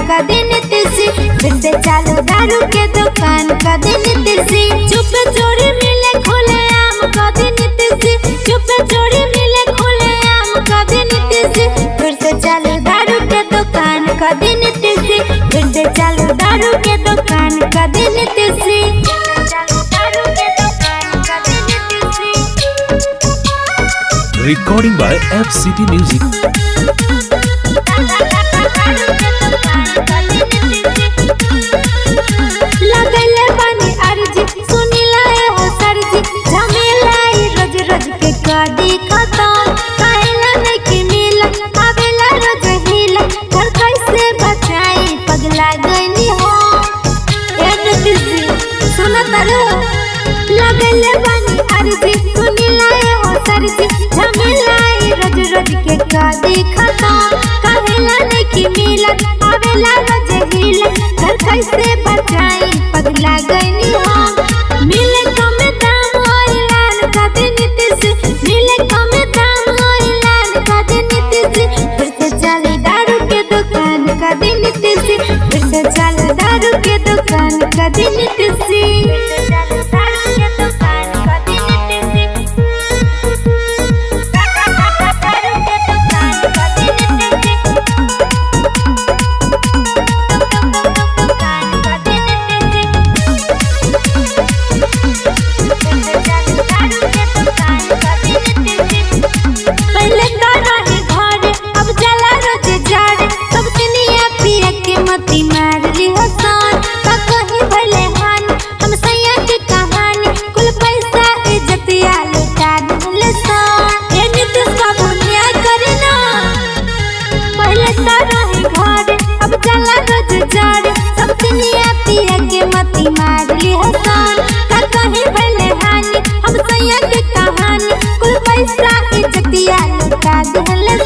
का दिन तिसी, फिर से चालू दारू के दुकान का दिन तिसी। चुप चोरी मिले खुले आम का दिन तिसी, चुप चोरी मिले खुले आम का दिन तिसी, फिर से चालू दारू के दुकान का दिन तिसी, फिर से चालू दारू के दुकान का दिन तिसी। Recording by FCT Music. लगले बानी अर्जी सुनिला हो सरजी, झमेला रोज रोज के कदी खत्म, काहेला नहीं कि मिला आवेला रोज हिला, घर कैसे बचाई पगला गईनी हो एनतीसी सुनत रो। लगले बानी अर्जी सुनिला हो सरजी, झमेला रोज रोज के कदी खत्म, काहेला नहीं कि मिला आवेला रोज हिला, घर कैसे बचाई पगला गईनी हो। मिले कम दाम ऑइलान का दिन तिसी, मिले कम दाम ऑइलान का दिन तिसी, फिर से चली दारू के दुकान का दिन तिसी, फिर से चली दारू के दुकान का दिन तिसी। मती मारली हसन का कहीं भले हान, हम सैया की कहानी कुल पैसा इज्जतिया लुटा दिले सन। ये नीतीश बाबू न्याय करे ना, पहले तो रहे घर अब चला रोज जड़, सब दुनिया पिया के मती मारली हसन का कहीं भले हानि, हम सैया की कहानी कुल पैसा इज्जतिया लुटा दिले